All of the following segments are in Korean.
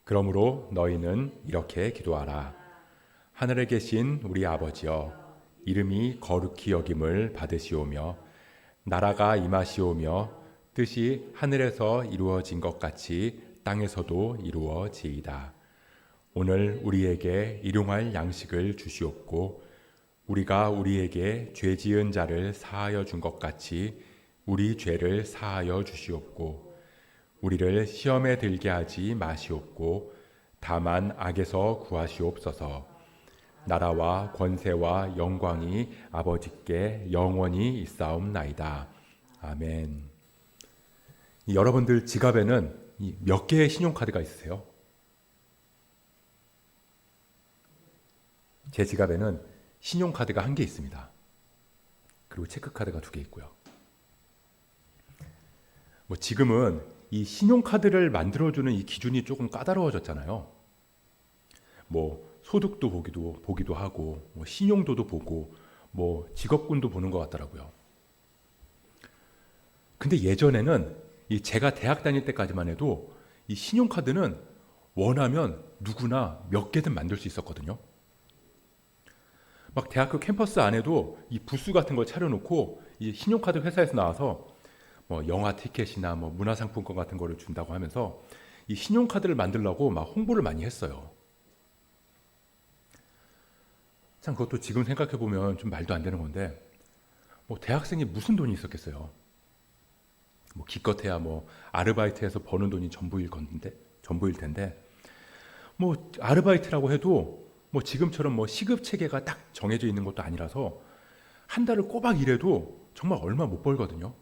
그러므로 너희는 이렇게 기도하라. 하늘에 계신 우리 아버지여, 이름이 거룩히 여김을 받으시오며 나라가 임하시오며 뜻이 하늘에서 이루어진 것 같이 땅에서도 이루어지이다. 오늘 우리에게 일용할 양식을 주시옵고 우리가 우리에게 죄 지은 자를 사하여 준 것 같이 우리 죄를 사하여 주시옵고 우리를 시험에 들게 하지 마시옵고 다만 악에서 구하시옵소서. 나라와 권세와 영광이 아버지께 영원히 있사옵나이다. 아멘. 여러분들 지갑에는 몇 개의 신용카드가 있으세요? 제 지갑에는 신용카드가 1개 있습니다. 그리고 체크카드가 2개 있고요. 지금은 이 신용카드를 만들어주는 이 기준이 조금 까다로워졌잖아요. 소득도 보기도 하고, 신용도도 보고, 직업군도 보는 것 같더라고요. 근데 예전에는 제가 대학 다닐 때까지만 해도 이 신용카드는 원하면 누구나 몇 개든 만들 수 있었거든요. 막 대학교 캠퍼스 안에도 이 부스 같은 걸 차려놓고 이 신용카드 회사에서 나와서 영화 티켓이나 문화상품권 같은 거를 준다고 하면서 이 신용카드를 만들려고 막 홍보를 많이 했어요. 참 그것도 지금 생각해 보면 좀 말도 안 되는 건데, 대학생이 무슨 돈이 있었겠어요. 기껏해야 아르바이트해서 버는 돈이 전부일 텐데, 아르바이트라고 해도 지금처럼 시급 체계가 딱 정해져 있는 것도 아니라서 한 달을 꼬박 일해도 정말 얼마 못 벌거든요.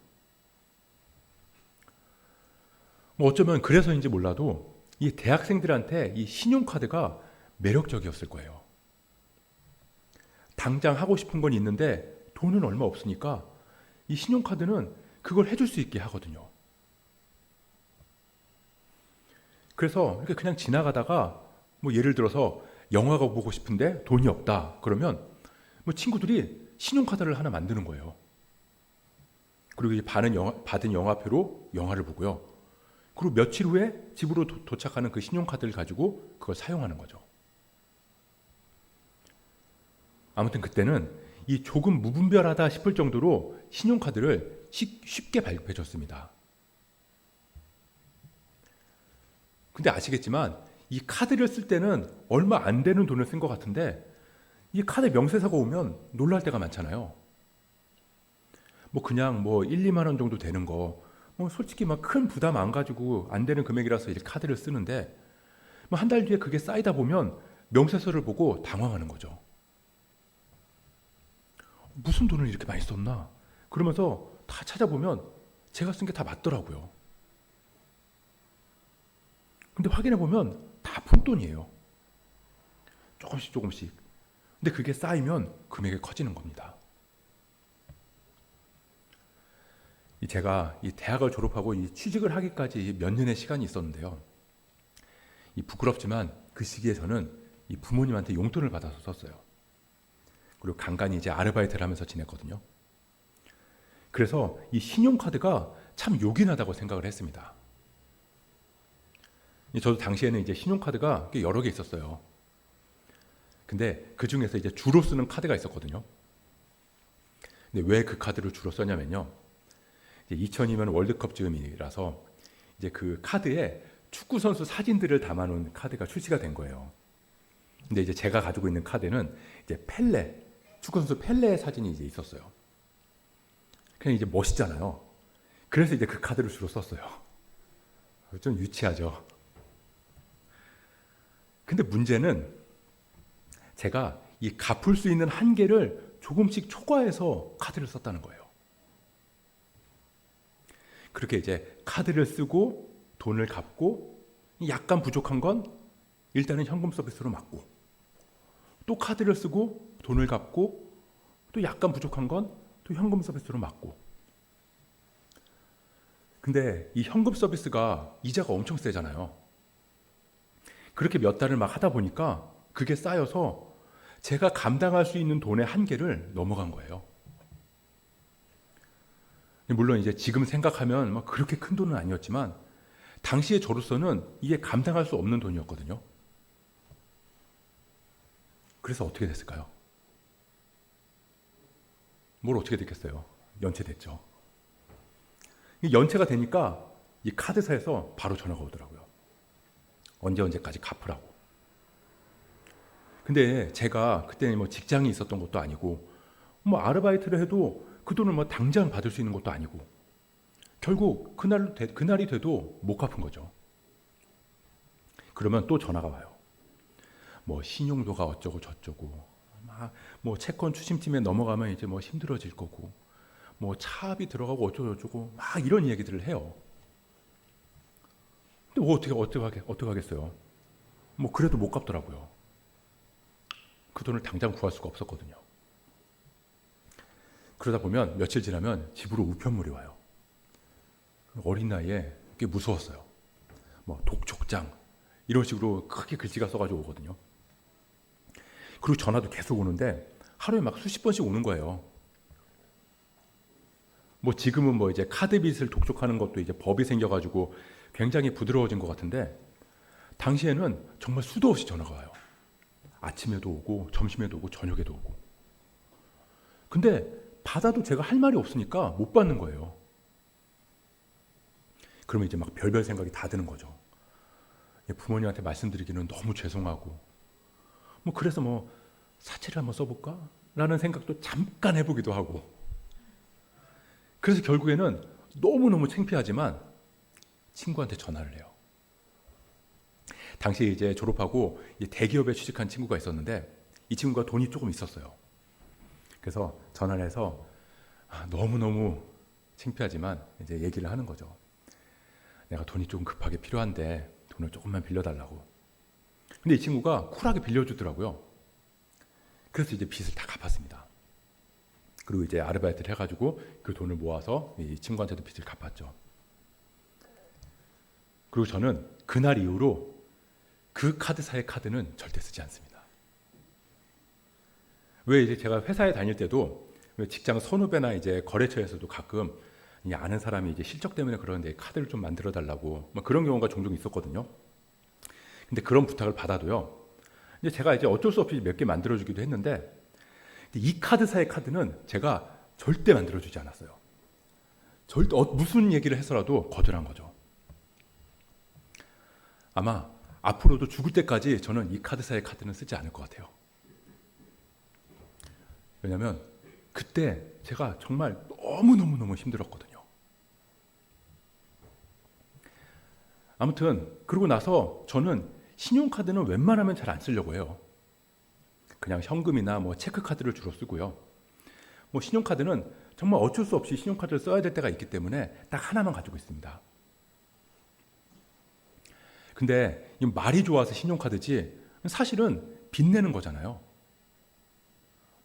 어쩌면 그래서인지 몰라도 이 대학생들한테 이 신용카드가 매력적이었을 거예요. 당장 하고 싶은 건 있는데 돈은 얼마 없으니까 이 신용카드는 그걸 해줄 수 있게 하거든요. 그래서 이렇게 그냥 지나가다가 예를 들어서 영화가 보고 싶은데 돈이 없다 그러면 친구들이 신용카드를 하나 만드는 거예요. 그리고 받은 영화표로 영화를 보고요. 그리고 며칠 후에 집으로 도착하는 그 신용카드를 가지고 그걸 사용하는 거죠. 아무튼 그때는 이 조금 무분별하다 싶을 정도로 신용카드를 쉽게 발급해 줬습니다. 근데 아시겠지만 이 카드를 쓸 때는 얼마 안 되는 돈을 쓴 것 같은데 이 카드 명세서가 오면 놀랄 때가 많잖아요. 그냥 1, 2만 원 정도 되는 거 솔직히 큰 부담 안 가지고 안 되는 금액이라서 이 카드를 쓰는데 한 달 뒤에 그게 쌓이다 보면 명세서를 보고 당황하는 거죠. 무슨 돈을 이렇게 많이 썼나? 그러면서 다 찾아보면 제가 쓴 게 다 맞더라고요. 근데 확인해 보면 다 푼돈이에요. 조금씩. 근데 그게 쌓이면 금액이 커지는 겁니다. 제가 이 대학을 졸업하고 이 취직을 하기까지 몇 년의 시간이 있었는데요. 부끄럽지만 그 시기에 저는 이 부모님한테 용돈을 받아서 썼어요. 그리고 간간히 아르바이트를 하면서 지냈거든요. 그래서 이 신용카드가 참 요긴하다고 생각을 했습니다. 저도 당시에는 신용카드가 여러 개 있었어요. 근데 그 중에서 주로 쓰는 카드가 있었거든요. 근데 왜 그 카드를 주로 썼냐면요. 2002년 월드컵 즈음이라서 그 카드에 축구 선수 사진들을 담아놓은 카드가 출시가 된 거예요. 근데 제가 가지고 있는 카드는 펠레, 축구 선수 펠레의 사진이 있었어요. 그냥 멋있잖아요. 그래서 그 카드를 주로 썼어요. 좀 유치하죠. 근데 문제는 제가 이 갚을 수 있는 한계를 조금씩 초과해서 카드를 썼다는 거예요. 그렇게 카드를 쓰고 돈을 갚고 약간 부족한 건 일단은 현금 서비스로 막고 또 카드를 쓰고 돈을 갚고 또 약간 부족한 건 또 현금 서비스로 막고. 근데 이 현금 서비스가 이자가 엄청 세잖아요. 그렇게 몇 달을 막 하다 보니까 그게 쌓여서 제가 감당할 수 있는 돈의 한계를 넘어간 거예요. 물론 지금 생각하면 그렇게 큰 돈은 아니었지만 당시에 저로서는 이게 감당할 수 없는 돈이었거든요. 그래서 어떻게 됐을까요? 뭘 어떻게 됐겠어요? 연체됐죠. 연체가 되니까 이 카드사에서 바로 전화가 오더라고요. 언제까지 갚으라고. 근데 제가 그때 뭐 직장이 있었던 것도 아니고 뭐 아르바이트를 해도 그 돈을 뭐 당장 받을 수 있는 것도 아니고 결국 그날이 돼도 못 갚은 거죠. 그러면 또 전화가 와요. 뭐 신용도가 어쩌고 저쩌고 막 뭐 채권 추심팀에 넘어가면 이제 뭐 힘들어질 거고 뭐 차압이 들어가고 어쩌고 저쩌고 막 이런 얘기들을 해요. 근데 뭐 어떻게 하겠어요? 뭐 그래도 못 갚더라고요. 그 돈을 당장 구할 수가 없었거든요. 그러다 보면 며칠 지나면 집으로 우편물이 와요. 어린 나이에 꽤 무서웠어요. 뭐 독촉장 이런 식으로 크게 글씨가 써가지고 오거든요. 그리고 전화도 계속 오는데 하루에 막 수십 번씩 오는 거예요. 뭐 지금은 뭐 이제 카드 빚을 독촉하는 것도 이제 법이 생겨가지고 굉장히 부드러워진 것 같은데 당시에는 정말 수도 없이 전화가 와요. 아침에도 오고 점심에도 오고 저녁에도 오고. 근데 받아도 제가 할 말이 없으니까 못 받는 거예요. 그러면 이제 막 별별 생각이 다 드는 거죠. 부모님한테 말씀드리기는 너무 죄송하고 뭐 그래서 뭐 사채를 한번 써볼까? 라는 생각도 잠깐 해보기도 하고 그래서 결국에는 너무너무 창피하지만 친구한테 전화를 해요. 당시 이제 졸업하고 대기업에 취직한 친구가 있었는데 이 친구가 돈이 조금 있었어요. 그래서 전화를 해서 너무너무 창피하지만 이제 얘기를 하는 거죠. 내가 돈이 조금 급하게 필요한데 돈을 조금만 빌려달라고. 근데 이 친구가 쿨하게 빌려주더라고요. 그래서 이제 빚을 다 갚았습니다. 그리고 이제 아르바이트를 해가지고 그 돈을 모아서 이 친구한테도 빚을 갚았죠. 그리고 저는 그날 이후로 그 카드사의 카드는 절대 쓰지 않습니다. 왜 이제 제가 회사에 다닐 때도 직장 선후배나 이제 거래처에서도 가끔 아는 사람이 이제 실적 때문에 그러는데 카드를 좀 만들어 달라고 뭐 그런 경우가 종종 있었거든요. 근데 그런 부탁을 받아도요. 이제 제가 이제 어쩔 수 없이 몇 개 만들어 주기도 했는데 이 카드사의 카드는 제가 절대 만들어 주지 않았어요. 절대 무슨 얘기를 해서라도 거절한 거죠. 아마 앞으로도 죽을 때까지 저는 이 카드사의 카드는 쓰지 않을 것 같아요. 왜냐하면 그때 제가 정말 너무너무 힘들었거든요. 아무튼 그러고 나서 저는 신용카드는 웬만하면 잘 안 쓰려고 해요. 그냥 현금이나 뭐 체크카드를 주로 쓰고요. 뭐 신용카드는 정말 어쩔 수 없이 신용카드를 써야 될 때가 있기 때문에 딱 하나만 가지고 있습니다. 근데 이 말이 좋아서 신용카드지 사실은 빚내는 거잖아요.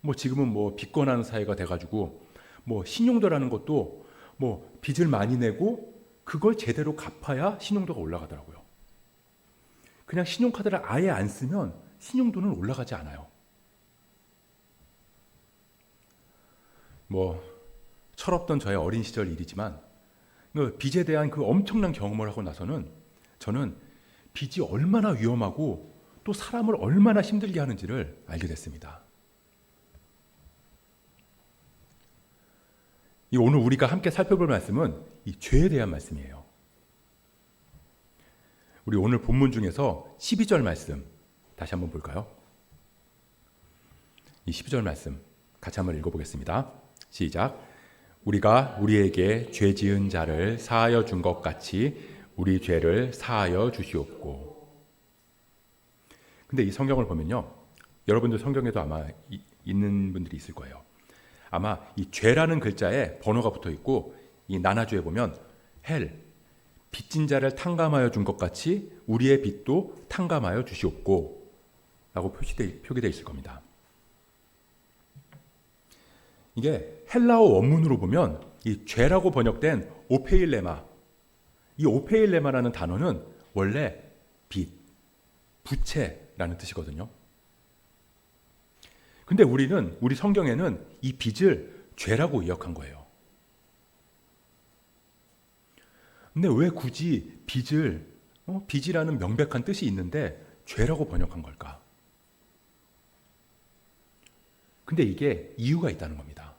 뭐 지금은 뭐 빚권하는 사회가 돼가지고 뭐 신용도라는 것도 뭐 빚을 많이 내고 그걸 제대로 갚아야 신용도가 올라가더라고요. 그냥 신용카드를 아예 안 쓰면 신용도는 올라가지 않아요. 뭐 철없던 저의 어린 시절 일이지만 그 빚에 대한 그 엄청난 경험을 하고 나서는 저는 빚이 얼마나 위험하고 또 사람을 얼마나 힘들게 하는지를 알게 됐습니다. 오늘 우리가 함께 살펴볼 말씀은 이 죄에 대한 말씀이에요. 우리 오늘 본문 중에서 12절 말씀 다시 한번 볼까요? 이 12절 말씀 같이 한번 읽어보겠습니다. 시작. 우리가 우리에게 죄 지은 자를 사하여 준 것 같이 우리 죄를 사하여 주시옵고. 근데 이 성경을 보면요, 여러분들 성경에도 아마 있는 분들이 있을 거예요. 아마 이 죄라는 글자에 번호가 붙어 있고 이 나나주에 보면 헬, 빚진 자를 탕감하여 준 것 같이 우리의 빚도 탕감하여 주시옵고 라고 표기되어 있을 겁니다. 이게 헬라어 원문으로 보면 이 죄라고 번역된 오페일레마, 이 오페일레마라는 단어는 원래 빚, 부채라는 뜻이거든요. 근데 우리 성경에는 이 빚을 죄라고 의역한 거예요. 근데 왜 굳이 빚이라는 명백한 뜻이 있는데 죄라고 번역한 걸까? 근데 이게 이유가 있다는 겁니다.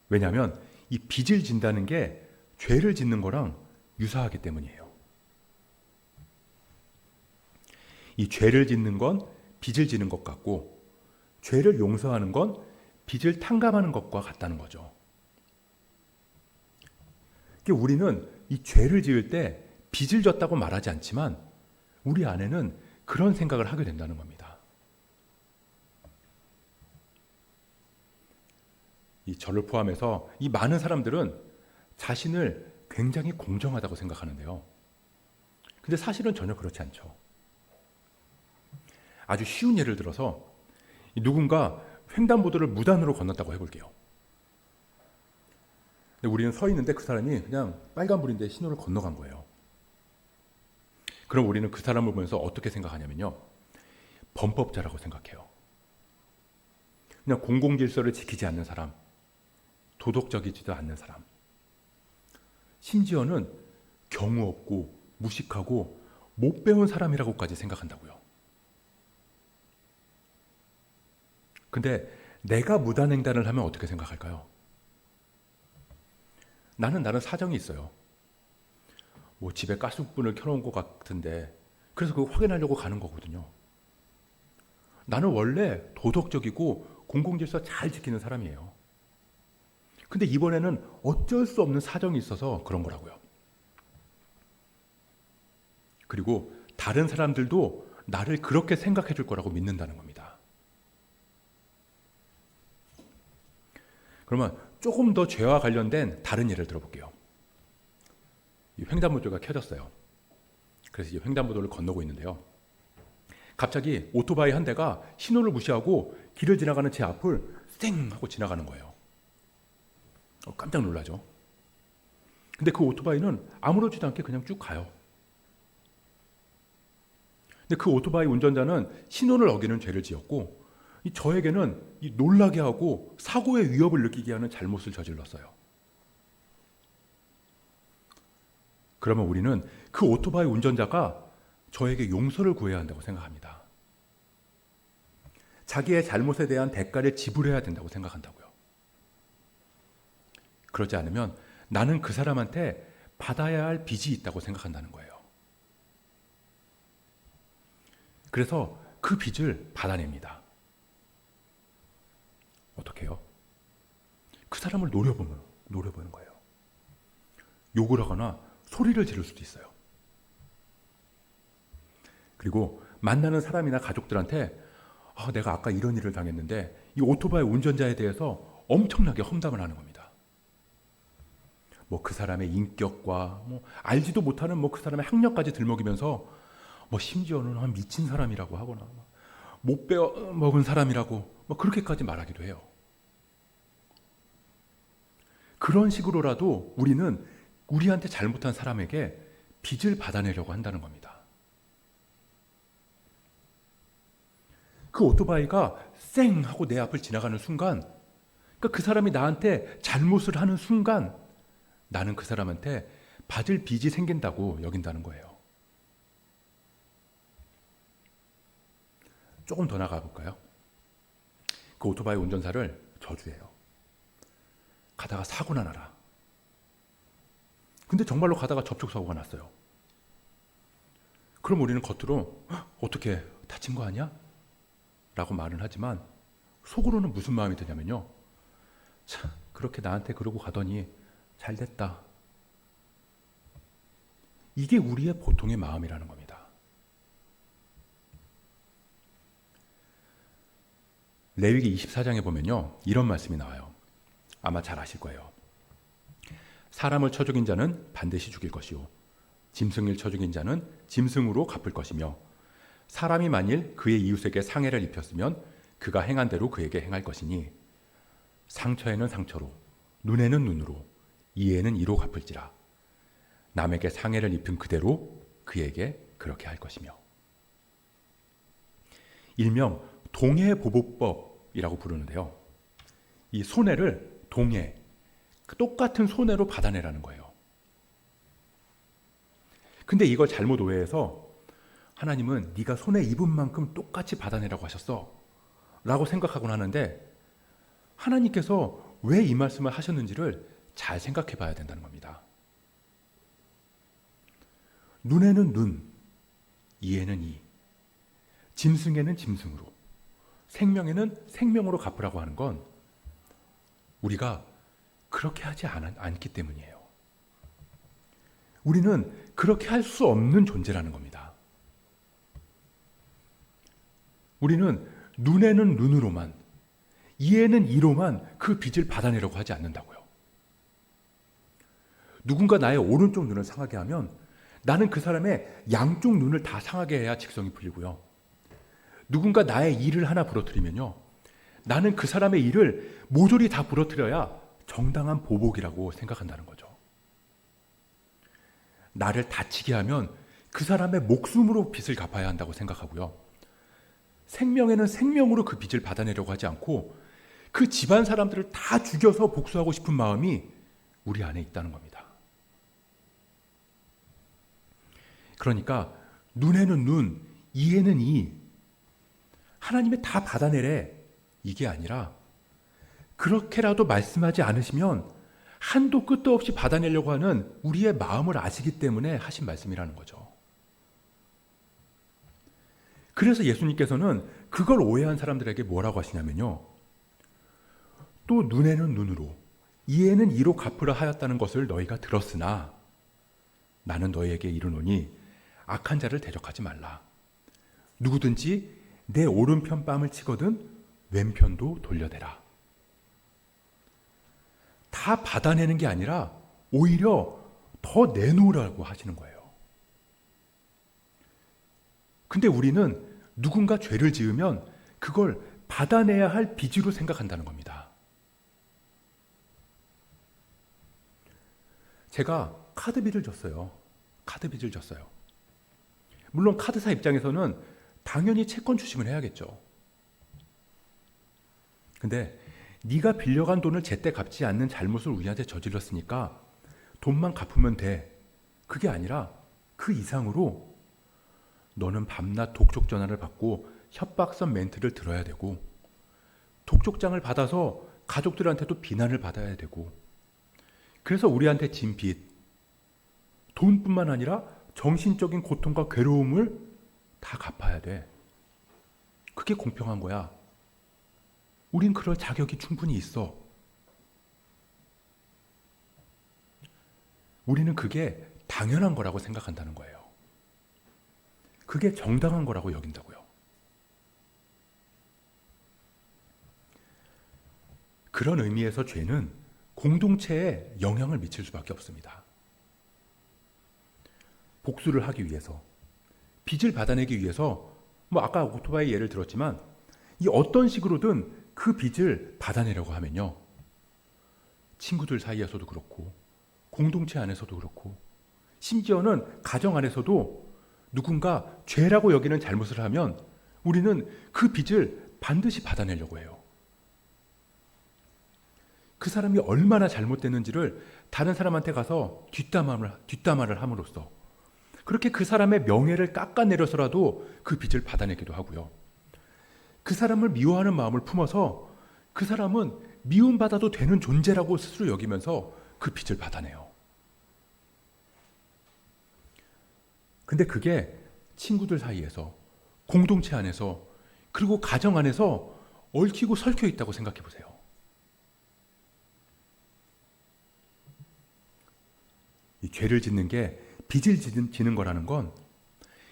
왜냐하면 이 빚을 진다는 게 죄를 짓는 거랑 유사하기 때문이에요. 이 죄를 짓는 건 빚을 지는 것 같고, 죄를 용서하는 건 빚을 탕감하는 것과 같다는 거죠. 우리는 이 죄를 지을 때 빚을 졌다고 말하지 않지만 우리 안에는 그런 생각을 하게 된다는 겁니다. 이 저를 포함해서 이 많은 사람들은 자신을 굉장히 공정하다고 생각하는데요. 근데 사실은 전혀 그렇지 않죠. 아주 쉬운 예를 들어서 누군가 횡단보도를 무단으로 건넜다고 해볼게요. 근데 우리는 서 있는데 그 사람이 그냥 빨간불인데 신호를 건너간 거예요. 그럼 우리는 그 사람을 보면서 어떻게 생각하냐면요. 범법자라고 생각해요. 그냥 공공질서를 지키지 않는 사람, 도덕적이지도 않는 사람, 심지어는 경우 없고 무식하고 못 배운 사람이라고까지 생각한다고요. 근데 내가 무단횡단을 하면 어떻게 생각할까요? 나는 사정이 있어요. 뭐 집에 가스불을 켜놓은 것 같은데 그래서 그거 확인하려고 가는 거거든요. 나는 원래 도덕적이고 공공질서 잘 지키는 사람이에요. 근데 이번에는 어쩔 수 없는 사정이 있어서 그런 거라고요. 그리고 다른 사람들도 나를 그렇게 생각해 줄 거라고 믿는다는 겁니다. 그러면 조금 더 죄와 관련된 다른 예를 들어볼게요. 이 횡단보도가 켜졌어요. 그래서 이 횡단보도를 건너고 있는데요. 갑자기 오토바이 한 대가 신호를 무시하고 길을 지나가는 제 앞을 쌩 하고 지나가는 거예요. 깜짝 놀라죠. 근데 그 오토바이는 아무렇지도 않게 그냥 쭉 가요. 근데 그 오토바이 운전자는 신호를 어기는 죄를 지었고 저에게는 이 놀라게 하고 사고의 위협을 느끼게 하는 잘못을 저질렀어요. 그러면 우리는 그 오토바이 운전자가 저에게 용서를 구해야 한다고 생각합니다. 자기의 잘못에 대한 대가를 지불해야 된다고 생각한다고요. 그러지 않으면 나는 그 사람한테 받아야 할 빚이 있다고 생각한다는 거예요. 그래서 그 빚을 받아냅니다. 어떻게 해요? 그 사람을 노려보는 거예요. 욕을 하거나 소리를 지를 수도 있어요. 그리고 만나는 사람이나 가족들한테 내가 아까 이런 일을 당했는데 이 오토바이 운전자에 대해서 엄청나게 험담을 하는 겁니다. 뭐 그 사람의 인격과 알지도 못하는 그 사람의 학력까지 들먹이면서 심지어는 미친 사람이라고 하거나 못 배워 먹은 사람이라고 그렇게까지 말하기도 해요. 그런 식으로라도 우리는 우리한테 잘못한 사람에게 빚을 받아내려고 한다는 겁니다. 그 오토바이가 쌩 하고 내 앞을 지나가는 순간, 그러니까 그 사람이 나한테 잘못을 하는 순간 나는 그 사람한테 받을 빚이 생긴다고 여긴다는 거예요. 조금 더 나가 볼까요? 그 오토바이 운전사를 저주해요. 가다가 사고나 나라. 근데 정말로 가다가 접촉사고가 났어요. 그럼 우리는 겉으로 어떻게 다친 거 아니야? 라고 말은 하지만 속으로는 무슨 마음이 드냐면요. 참, 그렇게 나한테 그러고 가더니 잘 됐다. 이게 우리의 보통의 마음이라는 겁니다. 레위기 24장에 보면요. 이런 말씀이 나와요. 아마 잘 아실 거예요. 사람을 쳐 죽인 자는 반드시 죽일 것이요 짐승을 쳐 죽인 자는 짐승으로 갚을 것이며 사람이 만일 그의 이웃에게 상해를 입혔으면 그가 행한 대로 그에게 행할 것이니 상처에는 상처로 눈에는 눈으로 이에는 이로 갚을지라 남에게 상해를 입힌 그대로 그에게 그렇게 할 것이며 일명 동해보복법이라고 부르는데요. 이 손해를 똑같은 손해로 받아내라는 거예요. 근데 이걸 잘못 오해해서 하나님은 네가 손에 입은 만큼 똑같이 받아내라고 하셨어 라고 생각하곤 하는데, 하나님께서 왜 이 말씀을 하셨는지를 잘 생각해 봐야 된다는 겁니다. 눈에는 눈, 이에는 이, 짐승에는 짐승으로, 생명에는 생명으로 갚으라고 하는 건 우리가 그렇게 하지 않기 때문이에요. 우리는 그렇게 할 수 없는 존재라는 겁니다. 우리는 눈에는 눈으로만, 이에는 이로만 그 빚을 받아내려고 하지 않는다고요. 누군가 나의 오른쪽 눈을 상하게 하면 나는 그 사람의 양쪽 눈을 다 상하게 해야 직성이 풀리고요. 누군가 나의 일을 하나 부러뜨리면요, 나는 그 사람의 일을 모조리 다 부러뜨려야 정당한 보복이라고 생각한다는 거죠. 나를 다치게 하면 그 사람의 목숨으로 빚을 갚아야 한다고 생각하고요. 생명에는 생명으로 그 빚을 받아내려고 하지 않고 그 집안 사람들을 다 죽여서 복수하고 싶은 마음이 우리 안에 있다는 겁니다. 그러니까 눈에는 눈, 이에는 이, 하나님이 다 받아내래, 이게 아니라 그렇게라도 말씀하지 않으시면 한도 끝도 없이 받아내려고 하는 우리의 마음을 아시기 때문에 하신 말씀이라는 거죠. 그래서 예수님께서는 그걸 오해한 사람들에게 뭐라고 하시냐면요, 또 눈에는 눈으로, 이에는 이로 갚으라 하였다는 것을 너희가 들었으나 나는 너희에게 이르노니 악한 자를 대적하지 말라. 누구든지 내 오른편 뺨을 치거든 왼편도 돌려대라. 다 받아내는 게 아니라 오히려 더 내놓으라고 하시는 거예요. 근데 우리는 누군가 죄를 지으면 그걸 받아내야 할 빚으로 생각한다는 겁니다. 제가 카드빚을 졌어요. 물론 카드사 입장에서는 당연히 채권 추심을 해야겠죠. 근데 네가 빌려간 돈을 제때 갚지 않는 잘못을 우리한테 저질렀으니까 돈만 갚으면 돼. 그게 아니라 그 이상으로 너는 밤낮 독촉 전화를 받고 협박성 멘트를 들어야 되고, 독촉장을 받아서 가족들한테도 비난을 받아야 되고, 그래서 우리한테 진 빚, 돈뿐만 아니라 정신적인 고통과 괴로움을 다 갚아야 돼. 그게 공평한 거야. 우린 그럴 자격이 충분히 있어. 우리는 그게 당연한 거라고 생각한다는 거예요. 그게 정당한 거라고 여긴다고요. 그런 의미에서 죄는 공동체에 영향을 미칠 수밖에 없습니다. 복수를 하기 위해서, 빚을 받아내기 위해서, 아까 오토바이 예를 들었지만 이 어떤 식으로든 그 빚을 받아내려고 하면요, 친구들 사이에서도 그렇고 공동체 안에서도 그렇고 심지어는 가정 안에서도 누군가 죄라고 여기는 잘못을 하면 우리는 그 빚을 반드시 받아내려고 해요. 그 사람이 얼마나 잘못됐는지를 다른 사람한테 가서 뒷담화를 함으로써 그렇게 그 사람의 명예를 깎아내려서라도 그 빚을 받아내기도 하고요. 그 사람을 미워하는 마음을 품어서 그 사람은 미움받아도 되는 존재라고 스스로 여기면서 그 빚을 받아내요. 근데 그게 친구들 사이에서, 공동체 안에서, 그리고 가정 안에서 얽히고 설켜 있다고 생각해 보세요. 이 죄를 짓는 게, 빚을 지는 거라는 건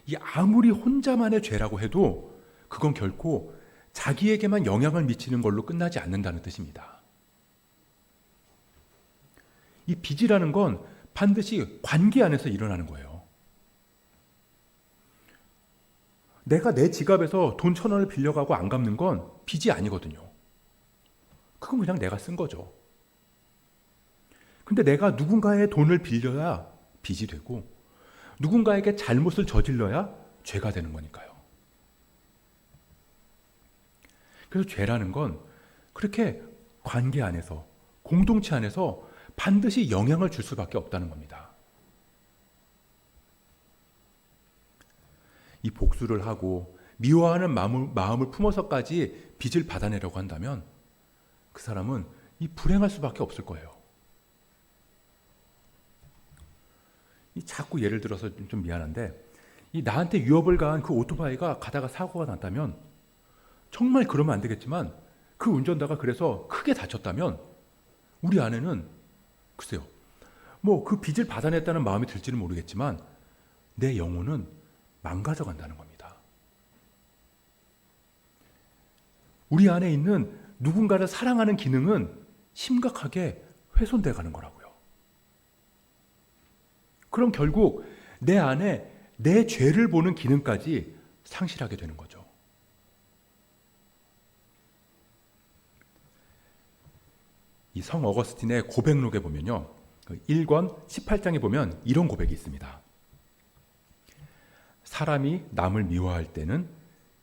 이 아무리 혼자만의 죄라고 해도 그건 결코 자기에게만 영향을 미치는 걸로 끝나지 않는다는 뜻입니다. 이 빚이라는 건 반드시 관계 안에서 일어나는 거예요. 내가 내 지갑에서 돈 1,000원을 빌려가고 안 갚는 건 빚이 아니거든요. 그건 그냥 내가 쓴 거죠. 근데 내가 누군가의 돈을 빌려야 빚이 되고 누군가에게 잘못을 저질러야 죄가 되는 거니까요. 그래서 죄라는 건 그렇게 관계 안에서, 공동체 안에서 반드시 영향을 줄 수밖에 없다는 겁니다. 이 복수를 하고 미워하는 마음을 품어서까지 빚을 받아내려고 한다면 그 사람은 이 불행할 수밖에 없을 거예요. 이 자꾸 예를 들어서 좀 미안한데 이 나한테 위협을 가한 그 오토바이가 가다가 사고가 났다면 정말 그러면 안 되겠지만 그 운전자가 그래서 크게 다쳤다면 우리 아내는 글쎄요. 뭐 그 빚을 받아냈다는 마음이 들지는 모르겠지만 내 영혼은 망가져 간다는 겁니다. 우리 안에 있는 누군가를 사랑하는 기능은 심각하게 훼손돼 가는 거라고요. 그럼 결국 내 안에 내 죄를 보는 기능까지 상실하게 되는 거죠. 이 성 어거스틴의 고백록에 보면요. 1권 18장에 보면 이런 고백이 있습니다. 사람이 남을 미워할 때는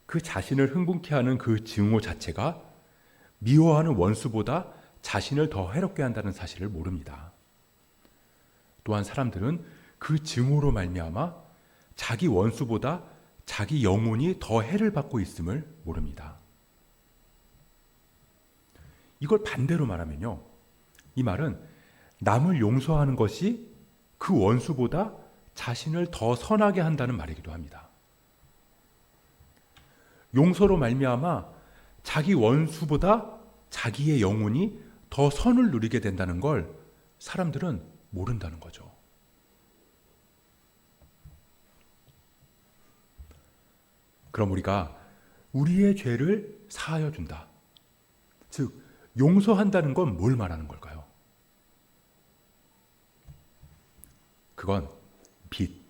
그 자신을 흥분케 하는 그 증오 자체가 미워하는 원수보다 자신을 더 해롭게 한다는 사실을 모릅니다. 또한 사람들은 그 증오로 말미암아 자기 원수보다 자기 영혼이 더 해를 받고 있음을 모릅니다. 이걸 반대로 말하면요. 이 말은 남을 용서하는 것이 그 원수보다 자신을 더 선하게 한다는 말이기도 합니다. 용서로 말미암아 자기 원수보다 자기의 영혼이 더 선을 누리게 된다는 걸 사람들은 모른다는 거죠. 그럼 우리가 우리의 죄를 사하여 준다. 즉 용서한다는 건 뭘 말하는 걸까요? 그건 빚.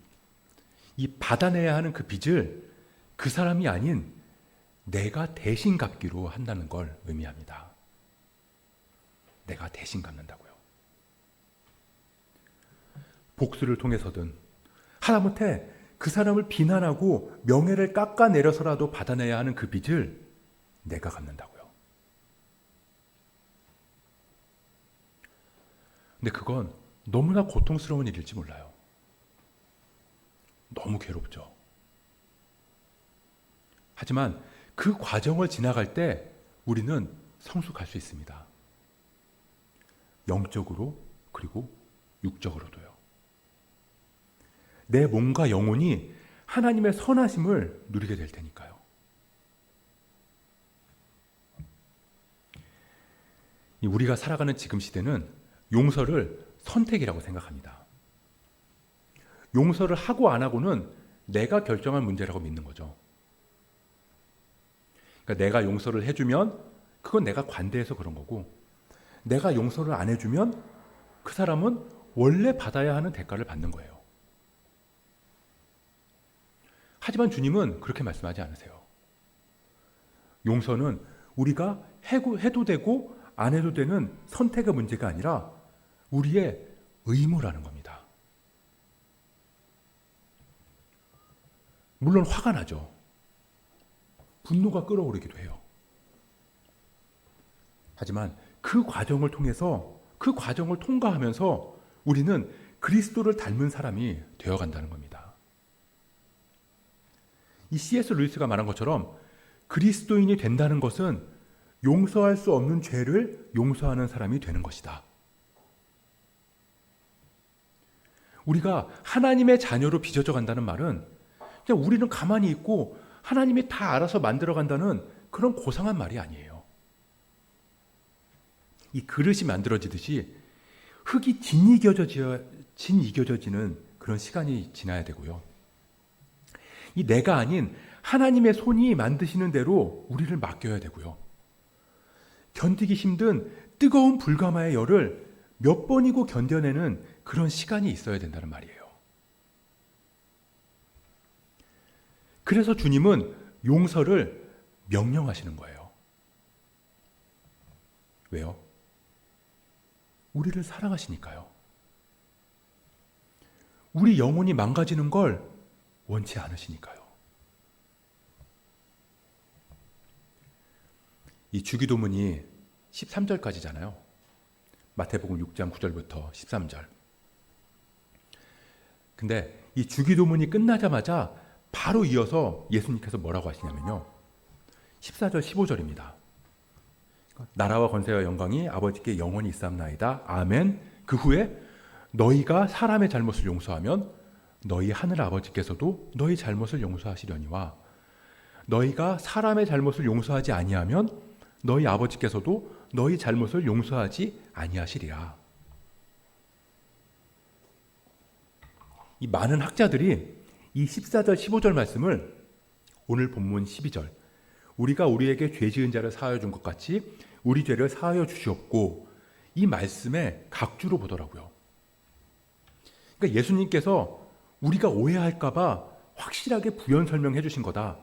이 받아내야 하는 그 빚을 그 사람이 아닌 내가 대신 갚기로 한다는 걸 의미합니다. 내가 대신 갚는다고요. 복수를 통해서든 하다못해 그 사람을 비난하고 명예를 깎아내려서라도 받아내야 하는 그 빚을 내가 갚는다고요. 근데 그건 너무나 고통스러운 일일지 몰라요. 너무 괴롭죠. 하지만 그 과정을 지나갈 때 우리는 성숙할 수 있습니다. 영적으로 그리고 육적으로도요. 내 몸과 영혼이 하나님의 선하심을 누리게 될 테니까요. 우리가 살아가는 지금 시대는 용서를 선택이라고 생각합니다. 용서를 하고 안 하고는 내가 결정할 문제라고 믿는 거죠. 그러니까 내가 용서를 해주면 그건 내가 관대해서 그런 거고, 내가 용서를 안 해주면 그 사람은 원래 받아야 하는 대가를 받는 거예요. 하지만 주님은 그렇게 말씀하지 않으세요. 용서는 우리가 해도 되고 안 해도 되는 선택의 문제가 아니라 우리의 의무라는 겁니다. 물론 화가 나죠. 분노가 끓어오르기도 해요. 하지만 그 과정을 통해서, 그 과정을 통과하면서 우리는 그리스도를 닮은 사람이 되어간다는 겁니다. 이 C.S. 루이스가 말한 것처럼 그리스도인이 된다는 것은 용서할 수 없는 죄를 용서하는 사람이 되는 것이다. 우리가 하나님의 자녀로 빚어져 간다는 말은 그냥 우리는 가만히 있고 하나님이 다 알아서 만들어간다는 그런 고상한 말이 아니에요. 이 그릇이 만들어지듯이 흙이 진이겨져지는 그런 시간이 지나야 되고요. 이 내가 아닌 하나님의 손이 만드시는 대로 우리를 맡겨야 되고요. 견디기 힘든 뜨거운 불가마의 열을 몇 번이고 견뎌내는 그런 시간이 있어야 된다는 말이에요. 그래서 주님은 용서를 명령하시는 거예요. 왜요? 우리를 사랑하시니까요. 우리 영혼이 망가지는 걸 원치 않으시니까요. 이 주기도문이 13절까지잖아요. 마태복음 6장 9절부터 13절. 근데 이 주기도문이 끝나자마자 바로 이어서 예수님께서 뭐라고 하시냐면요. 14절 15절입니다. 나라와 권세와 영광이 아버지께 영원히 있사옵나이다. 아멘. 그 후에 너희가 사람의 잘못을 용서하면 너희 하늘 아버지께서도 너희 잘못을 용서하시려니와 너희가 사람의 잘못을 용서하지 아니하면 너희 아버지께서도 너희 잘못을 용서하지 아니하시리라. 이 많은 학자들이 이 14절 15절 말씀을 오늘 본문 12절 우리가 우리에게 죄 지은 자를 사하여 준 것 같이 우리 죄를 사하여 주시옵고 이 말씀에 각주로 보더라고요. 그러니까 예수님께서 우리가 오해할까 봐 확실하게 부연 설명해 주신 거다.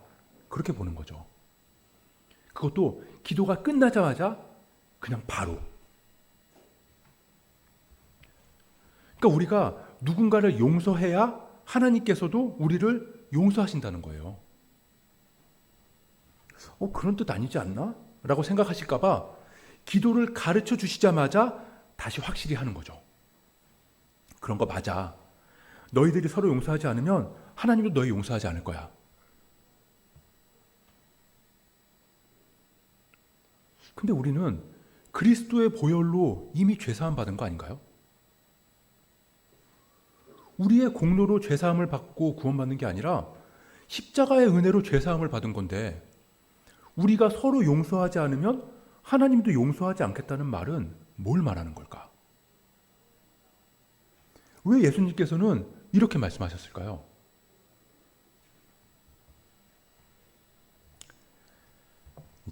그렇게 보는 거죠. 그것도 기도가 끝나자마자 그냥 바로. 그러니까 우리가 누군가를 용서해야 하나님께서도 우리를 용서하신다는 거예요. 그런 뜻 아니지 않나? 라고 생각하실까 봐 기도를 가르쳐 주시자마자 다시 확실히 하는 거죠. 그런 거 맞아. 너희들이 서로 용서하지 않으면 하나님도 너희 용서하지 않을 거야. 근데 우리는 그리스도의 보혈로 이미 죄사함 받은 거 아닌가요? 우리의 공로로 죄사함을 받고 구원받는 게 아니라 십자가의 은혜로 죄사함을 받은 건데 우리가 서로 용서하지 않으면 하나님도 용서하지 않겠다는 말은 뭘 말하는 걸까? 왜 예수님께서는 이렇게 말씀하셨을까요?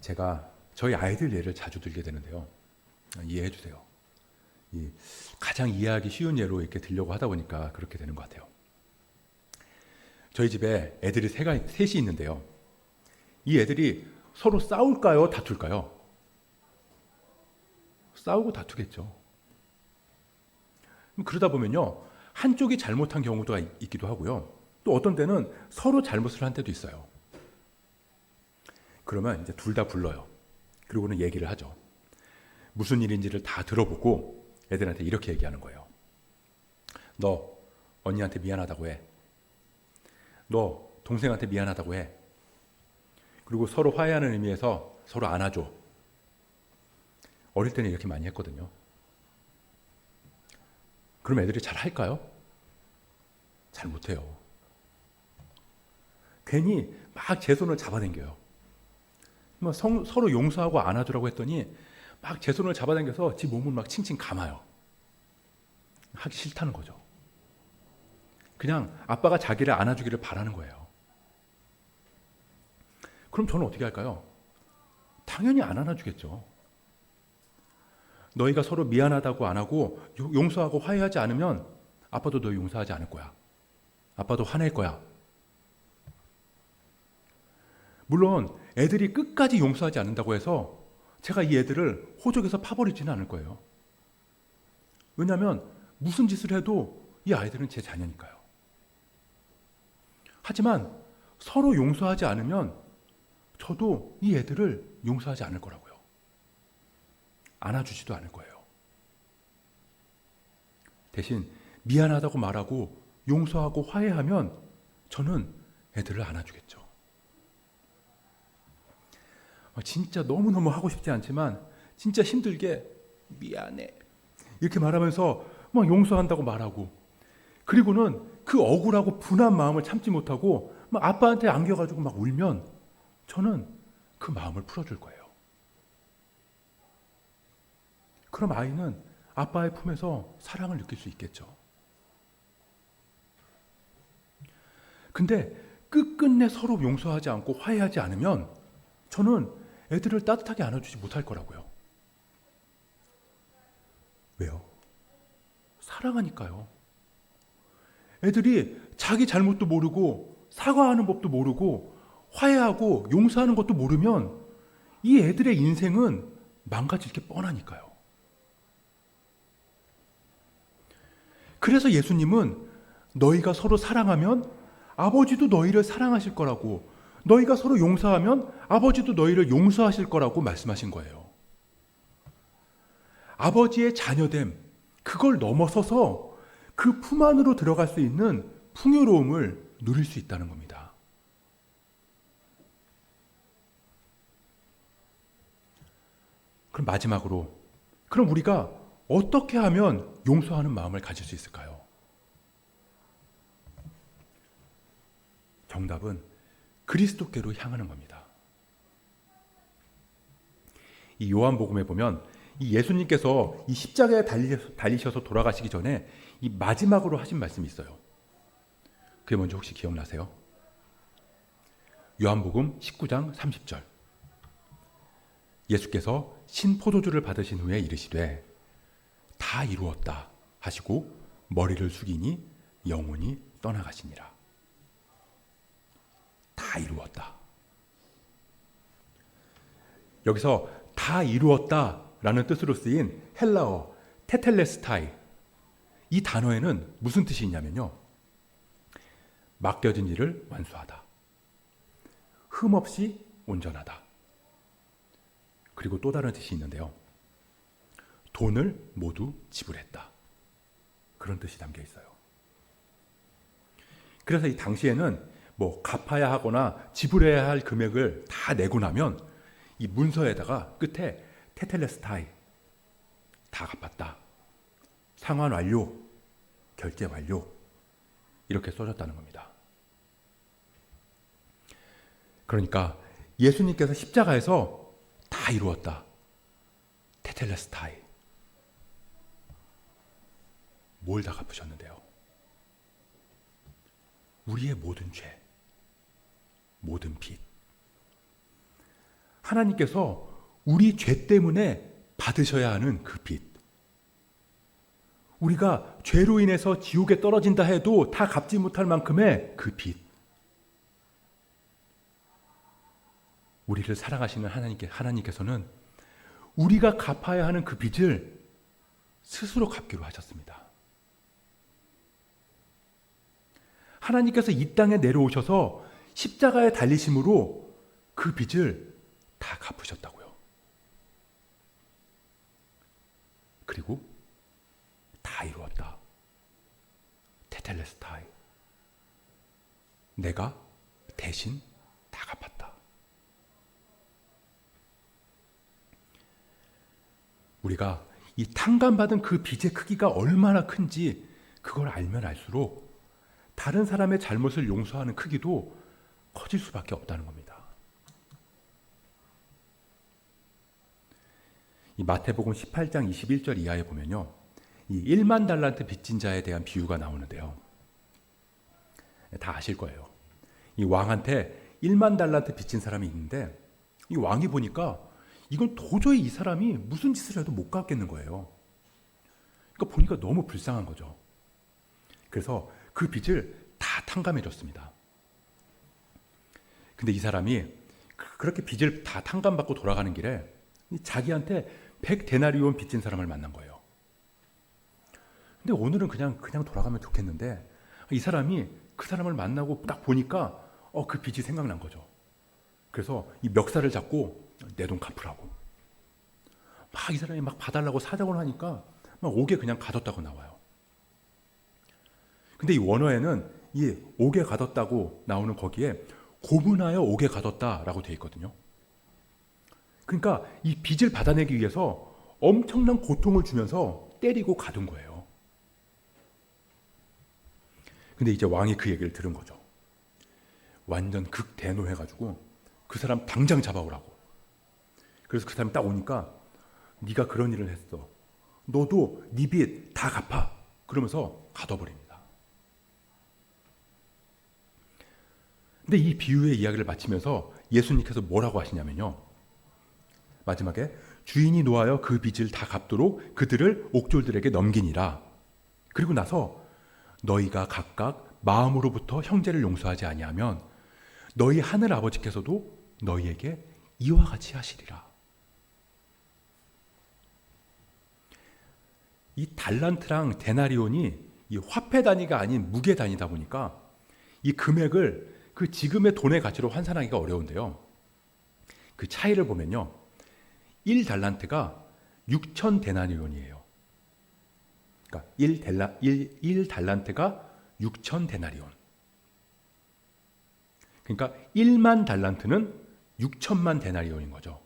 제가 저희 아이들 예를 자주 들게 되는데요. 이해해 주세요. 가장 이해하기 쉬운 예로 이렇게 들려고 하다 보니까 그렇게 되는 것 같아요. 저희 집에 애들이 셋이 있는데요. 이 애들이 서로 싸울까요? 다툴까요? 싸우고 다투겠죠. 그러다 보면요. 한쪽이 잘못한 경우도 있기도 하고요. 또 어떤 때는 서로 잘못을 한 때도 있어요. 그러면 이제 둘 다 불러요. 그리고는 얘기를 하죠. 무슨 일인지를 다 들어보고 애들한테 이렇게 얘기하는 거예요. 너 언니한테 미안하다고 해. 너 동생한테 미안하다고 해. 그리고 서로 화해하는 의미에서 서로 안아줘. 어릴 때는 이렇게 많이 했거든요. 그럼 애들이 잘 할까요? 잘 못해요. 괜히 막 제 손을 잡아당겨요. 서로 용서하고 안아주라고 했더니 막 제 손을 잡아당겨서 지 몸을 막 칭칭 감아요. 하기 싫다는 거죠. 그냥 아빠가 자기를 안아주기를 바라는 거예요. 그럼 저는 어떻게 할까요? 당연히 안 안아주겠죠. 너희가 서로 미안하다고 안 하고 용서하고 화해하지 않으면 아빠도 너 용서하지 않을 거야. 아빠도 화낼 거야. 물론 애들이 끝까지 용서하지 않는다고 해서 제가 이 애들을 호적에서 파버리지는 않을 거예요. 왜냐하면 무슨 짓을 해도 이 아이들은 제 자녀니까요. 하지만 서로 용서하지 않으면 저도 이 애들을 용서하지 않을 거라고요. 안아주지도 않을 거예요. 대신 미안하다고 말하고 용서하고 화해하면 저는 애들을 안아주겠죠. 진짜 너무너무 하고 싶지 않지만 진짜 힘들게 미안해 이렇게 말하면서 막 용서한다고 말하고 그리고는 그 억울하고 분한 마음을 참지 못하고 막 아빠한테 안겨가지고 막 울면 저는 그 마음을 풀어줄 거예요. 그럼 아이는 아빠의 품에서 사랑을 느낄 수 있겠죠. 근데 끝끝내 서로 용서하지 않고 화해하지 않으면 저는 애들을 따뜻하게 안아주지 못할 거라고요. 왜요? 사랑하니까요. 애들이 자기 잘못도 모르고 사과하는 법도 모르고 화해하고 용서하는 것도 모르면 이 애들의 인생은 망가질 게 뻔하니까요. 그래서 예수님은 너희가 서로 사랑하면 아버지도 너희를 사랑하실 거라고, 너희가 서로 용서하면 아버지도 너희를 용서하실 거라고 말씀하신 거예요. 아버지의 자녀됨, 그걸 넘어서서 그 품 안으로 들어갈 수 있는 풍요로움을 누릴 수 있다는 겁니다. 그럼 마지막으로, 그럼 우리가 어떻게 하면 용서하는 마음을 가질 수 있을까요? 정답은 그리스도께로 향하는 겁니다. 이 요한복음에 보면 이 예수님께서 이 십자가에 달리셔서 돌아가시기 전에 이 마지막으로 하신 말씀이 있어요. 그게 뭔지 혹시 기억나세요? 요한복음 19장 30절. 예수께서 신포도주를 받으신 후에 이르시되 다 이루었다 하시고 머리를 숙이니 영혼이 떠나가시니라. 다 이루었다. 여기서 다 이루었다라는 뜻으로 쓰인 헬라어 테텔레스타이, 이 단어에는 무슨 뜻이 있냐면요, 맡겨진 일을 완수하다, 흠없이 온전하다, 그리고 또 다른 뜻이 있는데요, 돈을 모두 지불했다, 그런 뜻이 담겨 있어요. 그래서 이 당시에는 뭐 갚아야 하거나 지불해야 할 금액을 다 내고 나면 이 문서에다가 끝에 테텔레스타이, 다 갚았다, 상환 완료, 결제 완료, 이렇게 써졌다는 겁니다. 그러니까 예수님께서 십자가에서 다 이루었다, 테텔레스타이, 뭘 다 갚으셨는데요? 우리의 모든 죄, 모든 빚. 하나님께서 우리 죄 때문에 받으셔야 하는 그 빚. 우리가 죄로 인해서 지옥에 떨어진다 해도 다 갚지 못할 만큼의 그 빚. 우리를 사랑하시는 하나님께서는 우리가 갚아야 하는 그 빚을 스스로 갚기로 하셨습니다. 하나님께서 이 땅에 내려오셔서 십자가에 달리심으로 그 빚을 다 갚으셨다고요. 그리고 다 이루었다, 테텔레스타이, 내가 대신 다 갚았다. 우리가 이 탕감받은 그 빚의 크기가 얼마나 큰지 그걸 알면 알수록 다른 사람의 잘못을 용서하는 크기도 커질 수밖에 없다는 겁니다. 이 마태복음 18장 21절 이하에 보면요, 이 1만 달란트 빚진 자에 대한 비유가 나오는데요, 다 아실 거예요. 이 왕한테 1만 달란트 빚진 사람이 있는데 이 왕이 보니까 이건 도저히 이 사람이 무슨 짓을 해도 못 갚겠는 거예요. 그러니까 보니까 너무 불쌍한 거죠. 그래서 그 빚을 다 탕감해 줬습니다. 근데 이 사람이 그렇게 빚을 다 탕감받고 돌아가는 길에 자기한테 100데나리온 빚진 사람을 만난 거예요. 근데 오늘은 그냥 돌아가면 좋겠는데 이 사람이 그 사람을 만나고 딱 보니까 그 빚이 생각난 거죠. 그래서 이 멱살을 잡고 내 돈 갚으라고 막 이 사람이 막 봐달라고 사정을 하니까 막 옥에 그냥 가뒀다고 나와요. 근데 이 원어에는 이 옥에 가뒀다고 나오는 거기에 고문하여 옥에 가뒀다라고 되어 있거든요. 그러니까 이 빚을 받아내기 위해서 엄청난 고통을 주면서 때리고 가둔 거예요. 근데 이제 왕이 그 얘기를 들은 거죠. 완전 극대노해가지고 그 사람 당장 잡아오라고. 그래서 그 사람이 딱 오니까 네가 그런 일을 했어, 너도 네 빚 다 갚아, 그러면서 가둬버립니다. 근데 이 비유의 이야기를 마치면서 예수님께서 뭐라고 하시냐면요, 마지막에 주인이 노하여 그 빚을 다 갚도록 그들을 옥졸들에게 넘기니라. 그리고 나서 너희가 각각 마음으로부터 형제를 용서하지 아니하면 너희 하늘 아버지께서도 너희에게 이와 같이 하시리라. 이 달란트랑 데나리온이 이 화폐 단위가 아닌 무게 단위다 보니까 이 금액을 그 지금의 돈의 가치로 환산하기가 어려운데요, 그 차이를 보면요, 1달란트가 6,000데나리온이에요. 그러니까 1달란트가 6,000데나리온. 그러니까 1만 달란트는 6천만 데나리온인 거죠.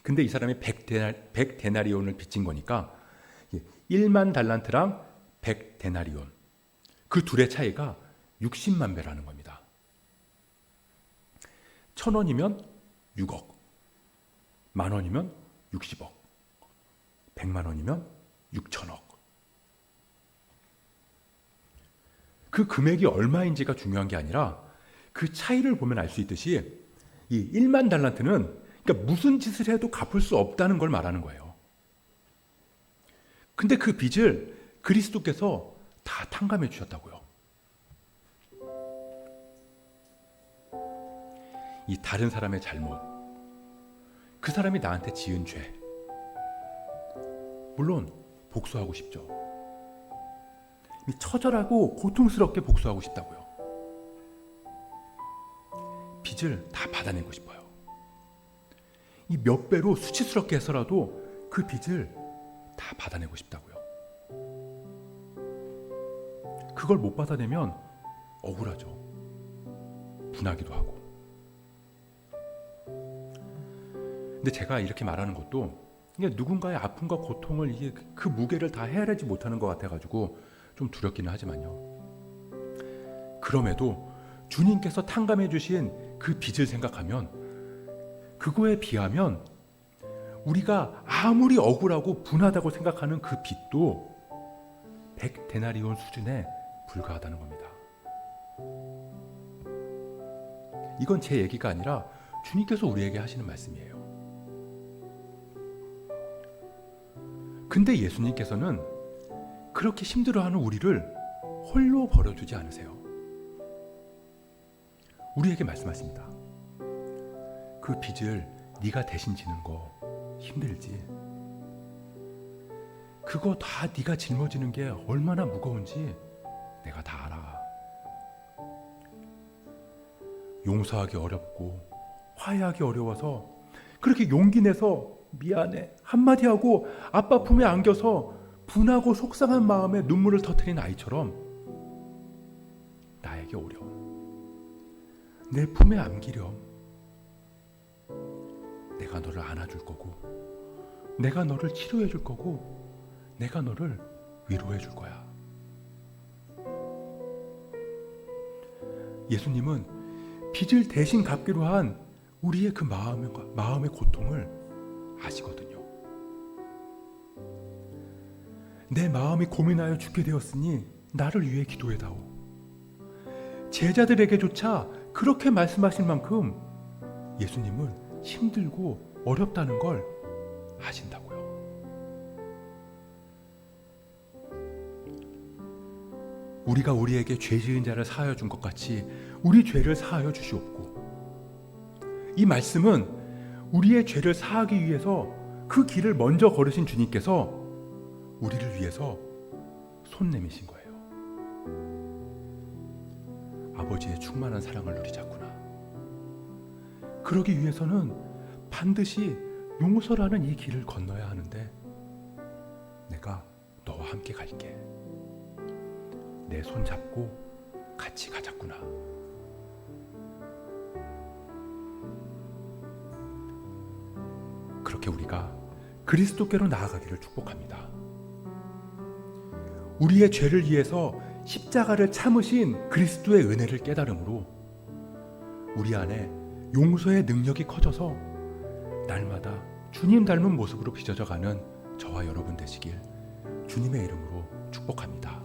근데 이 사람이 100데나리온을 빚진 거니까 1만 달란트랑 100데나리온, 그 둘의 차이가 60만 배라는 겁니다. 1,000원이면 6억, 10,000원이면 60억, 100만 원이면 6천억. 그 금액이 얼마인지가 중요한 게 아니라 그 차이를 보면 알 수 있듯이 이 1만 달란트는 그러니까 무슨 짓을 해도 갚을 수 없다는 걸 말하는 거예요. 근데 그 빚을 그리스도께서 다 탕감해 주셨다고요. 이 다른 사람의 잘못, 그 사람이 나한테 지은 죄, 물론 복수하고 싶죠. 처절하고 고통스럽게 복수하고 싶다고요. 빚을 다 받아내고 싶어요. 이 몇 배로 수치스럽게 해서라도 그 빚을 다 받아내고 싶다고요. 그걸 못 받아내면 억울하죠. 분하기도 하고. 근데 제가 이렇게 말하는 것도 누군가의 아픔과 고통을 이게 그 무게를 다 헤아리지 못하는 것 같아가지고 좀 두렵기는 하지만요. 그럼에도 주님께서 탕감해 주신 그 빚을 생각하면, 그거에 비하면 우리가 아무리 억울하고 분하다고 생각하는 그 빚도 100데나리온 수준에 불과하다는 겁니다. 이건 제 얘기가 아니라 주님께서 우리에게 하시는 말씀이에요. 근데 예수님께서는 그렇게 힘들어하는 우리를 홀로 버려두지 않으세요. 우리에게 말씀하십니다. 그 빚을 네가 대신 지는 거 힘들지. 그거 다 네가 짊어지는 게 얼마나 무거운지 내가 다 알아. 용서하기 어렵고 화해하기 어려워서 그렇게 용기 내서 미안해 한마디 하고 아빠 품에 안겨서 분하고 속상한 마음에 눈물을 터뜨린 아이처럼 나에게 오렴. 내 품에 안기렴. 내가 너를 안아줄 거고, 내가 너를 치료해 줄 거고, 내가 너를 위로해 줄 거야. 예수님은 빚을 대신 갚기로 한 우리의 그 마음의 고통을 아시거든요. 내 마음이 고민하여 죽게 되었으니 나를 위해 기도해다오. 제자들에게조차 그렇게 말씀하실 만큼 예수님은 힘들고 어렵다는 걸 아신다고요. 우리가 우리에게 죄 지은 자를 사하여 준 것 같이 우리 죄를 사하여 주시옵고, 이 말씀은 우리의 죄를 사하기 위해서 그 길을 먼저 걸으신 주님께서 우리를 위해서 손 내미신 거예요. 아버지의 충만한 사랑을 누리자꾸나. 그러기 위해서는 반드시 용서라는 이 길을 건너야 하는데, 내가 너와 함께 갈게. 내 손 잡고 같이 가자꾸나. 그렇게 우리가 그리스도께로 나아가기를 축복합니다. 우리의 죄를 위해서 십자가를 참으신 그리스도의 은혜를 깨달음으로 우리 안에 용서의 능력이 커져서 날마다 주님 닮은 모습으로 빚어져가는 저와 여러분 되시길 주님의 이름으로 축복합니다.